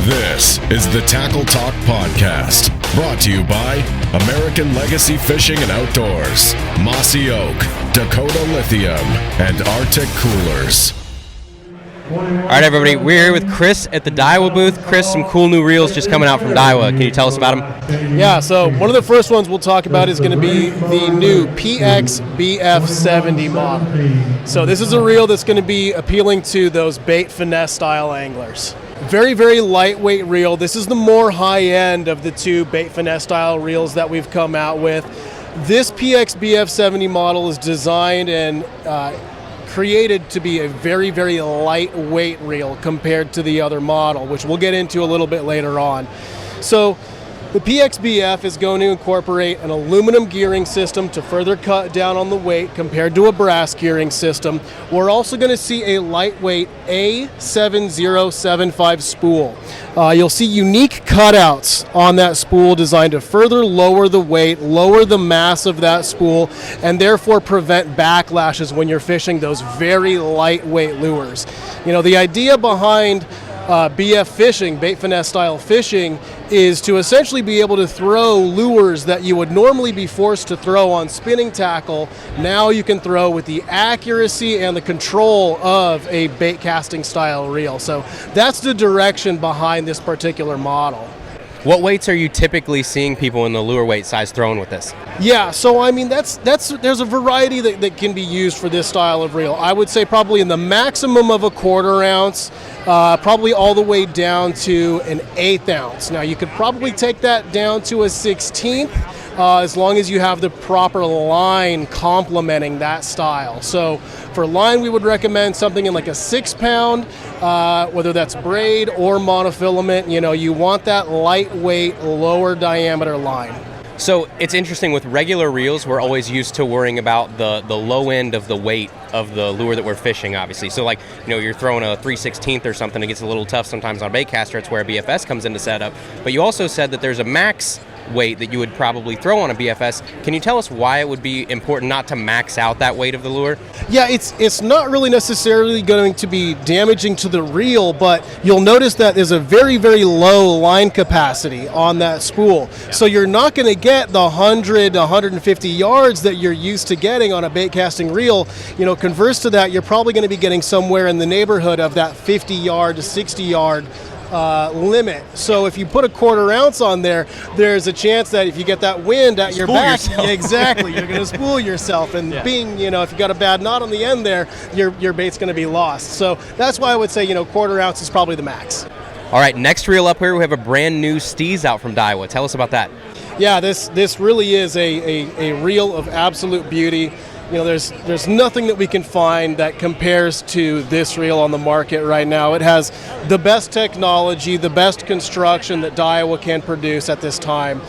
This is the Tackle Talk Podcast, brought to you by American Legacy Fishing and Outdoors, Mossy Oak, Dakota Lithium, and RTIC Coolers. All right, everybody, we're here with Chris at the Daiwa booth. Chris, some cool new reels just coming out from Daiwa. Can you tell us about them? Yeah, so one of the first ones we'll talk about is going to be the new BF70 model. So this is a reel that's going to be appealing to those bait finesse style anglers. Very, very lightweight reel. This is the more high end of the two bait finesse style reels that we've come out with. This BF70 model is designed and created to be a very, very lightweight reel compared to the other model, which we'll get into a little bit later on. So the BF is going to incorporate an aluminum gearing system to further cut down on the weight compared to a brass gearing system. We're also going to see a lightweight A7075 spool. You'll see unique cutouts on that spool designed to further lower the weight, lower the mass of that spool, and therefore prevent backlashes when you're fishing those very lightweight lures. You know, the idea behind BF fishing, bait finesse style fishing, is to essentially be able to throw lures that you would normally be forced to throw on spinning tackle. Now you can throw with the accuracy and the control of a bait casting style reel. So that's the direction behind this particular model. What weights are you typically seeing people in the lure weight size throwing with this? Yeah, so I mean there's a variety that can be used for this style of reel. I would say probably in the maximum of a 1/4 ounce, probably all the way down to an 1/8 ounce. Now you could probably take that down to a 1/16 as long as you have the proper line complementing that style. So for line, we would recommend something in like a 6-pound, whether that's braid or monofilament. You know, you want that lightweight, lower diameter line. So it's interesting, with regular reels, we're always used to worrying about the low end of the weight of the lure that we're fishing, obviously. So like, you know, you're throwing a 3/16 or something, it gets a little tough sometimes on a bait caster. It's where a BFS comes into setup. But you also said that there's a max weight that you would probably throw on a BFS. Can you tell us why it would be important not to max out that weight of the lure? Yeah, it's not really necessarily going to be damaging to the reel, but you'll notice that there's a very, very low line capacity on that spool. Yeah. So you're not going to get the 100 to 150 yards that you're used to getting on a bait casting reel. You know, converse to that, you're probably going to be getting somewhere in the neighborhood of that 50 yard to 60 yard limit. So if you put a 1/4 ounce on there, there's a chance that if you get that wind at your back, exactly, you're going to spool yourself. And being, you know, if you got a bad knot on the end there, your bait's going to be lost. So that's why I would say, you know, 1/4 ounce is probably the max. All right, next reel up here, we have a brand new Steez out from Daiwa. Tell us about that. Yeah, this really is a reel of absolute beauty. You know, there's nothing that we can find that compares to this reel on the market right now. It has the best technology, the best construction that Daiwa can produce at this time.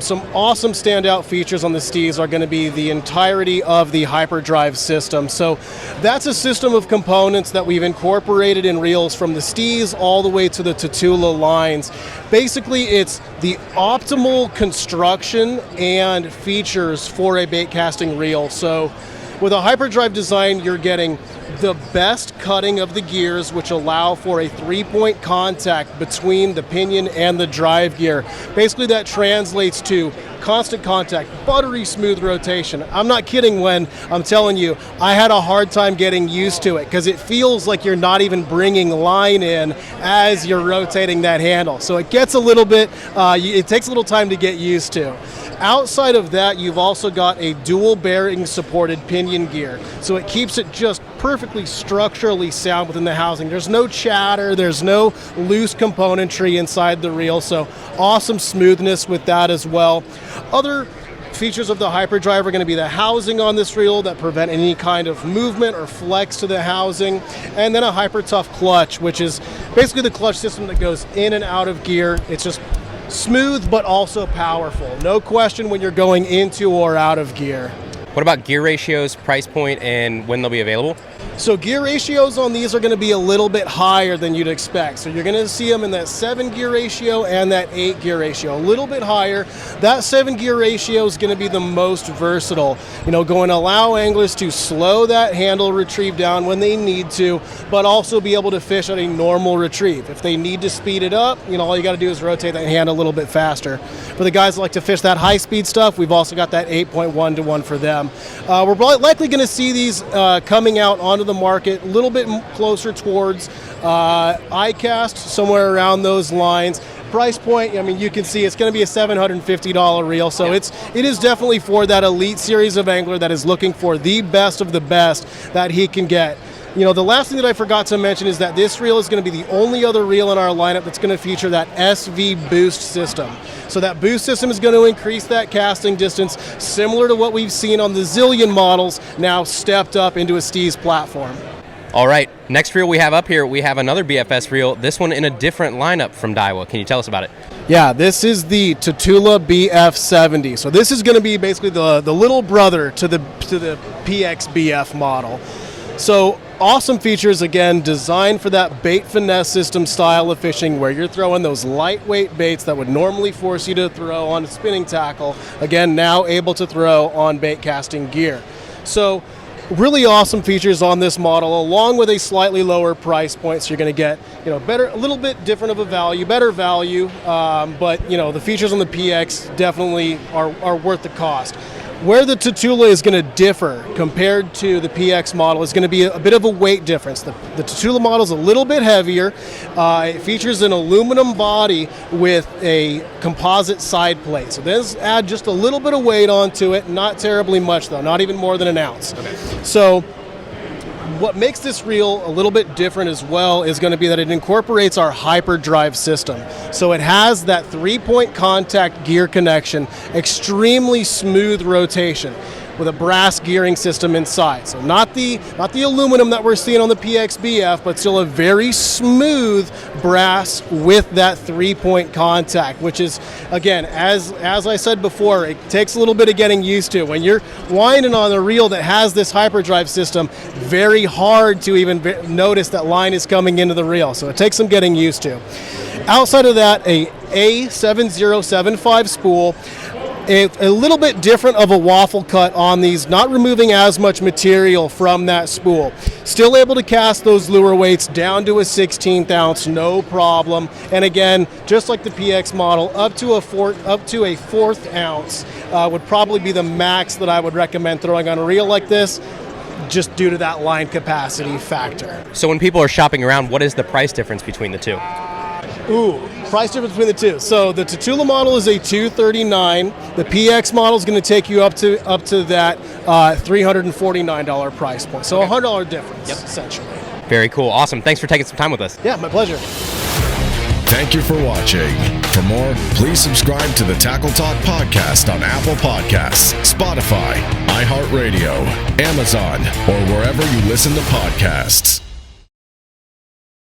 Some awesome standout features on the Steez are going to be the entirety of the hyperdrive system. So that's a system of components that we've incorporated in reels from the Steez all the way to the Tatula lines. Basically, it's the optimal construction and features for a bait casting reel. So with a hyperdrive design, you're getting the best cutting of the gears, which allow for a 3-point contact between the pinion and the drive gear. Basically, that translates to constant contact, buttery smooth rotation. I'm not kidding when I'm telling you I had a hard time getting used to it, because it feels like you're not even bringing line in as you're rotating that handle. So it gets a little bit, it takes a little time to get used to. Outside of that, you've also got a dual bearing supported pinion gear. So it keeps it just perfectly structurally sound within the housing. There's no chatter, there's no loose componentry inside the reel. So awesome smoothness with that as well. Other features of the hyperdrive are going to be the housing on this reel that prevent any kind of movement or flex to the housing, and then a hyper tough clutch, which is basically the clutch system that goes in and out of gear. It's just smooth but also powerful. No question when you're going into or out of gear. What about gear ratios, price point, and when they'll be available? So gear ratios on these are going to be a little bit higher than you'd expect. So you're going to see them in that 7 gear ratio and that 8 gear ratio, a little bit higher. That 7 gear ratio is going to be the most versatile, going to allow anglers to slow that handle retrieve down when they need to, but also be able to fish at a normal retrieve. If they need to speed it up, all you got to do is rotate that hand a little bit faster. For the guys that like to fish that high speed stuff, we've also got that 8.1 to 1 for them. We're likely going to see these coming out onto the market a little bit closer towards ICAST, somewhere around those lines. Price point, you can see it's going to be a $750 reel, so it is definitely for that elite series of angler that is looking for the best of the best that he can get. The last thing that I forgot to mention is that this reel is going to be the only other reel in our lineup that's going to feature that SV boost system. So that boost system is going to increase that casting distance, similar to what we've seen on the Zillion models, now stepped up into a Steez platform. All right, next reel we have up here, we have another BFS reel, this one in a different lineup from Daiwa. Can you tell us about it? Yeah, this is the Tatula BF70. So this is going to be basically the little brother to the PXBF model. So awesome features, again, designed for that bait finesse system style of fishing where you're throwing those lightweight baits that would normally force you to throw on a spinning tackle, again, now able to throw on bait casting gear. So really awesome features on this model, along with a slightly lower price point. So you're going to get, better, a little bit different of a value, better value, but the features on the PX definitely are worth the cost. Where the Tatula is going to differ compared to the PX model is going to be a bit of a weight difference. The Tatula model is a little bit heavier. It features an aluminum body with a composite side plate. So this add just a little bit of weight onto it, not terribly much though, not even more than an ounce. Okay. So what makes this reel a little bit different as well is going to be that it incorporates our hyperdrive system. So it has that 3-point contact gear connection, extremely smooth rotation with a brass gearing system inside. So not the aluminum that we're seeing on the PXBF, but still a very smooth brass with that 3-point contact, which is, again, as I said before, it takes a little bit of getting used to. When you're winding on a reel that has this hyperdrive system, very hard to even notice that line is coming into the reel. So it takes some getting used to. Outside of that, a A7075 spool, a little bit different of a waffle cut on these, not removing as much material from that spool. Still able to cast those lure weights down to a 16th ounce, no problem. And again, just like the PX model, up to a 4th ounce would probably be the max that I would recommend throwing on a reel like this, just due to that line capacity factor. So when people are shopping around, what is the price difference between the two? Price difference between the two. So the Tatula model is a $239. The PX model is going to take you up to that $349 price point. So okay. $100 difference, essentially. Very cool. Awesome. Thanks for taking some time with us. Yeah, my pleasure. Thank you for watching. For more, please subscribe to the Tackle Talk podcast on Apple Podcasts, Spotify, iHeartRadio, Amazon, or wherever you listen to podcasts.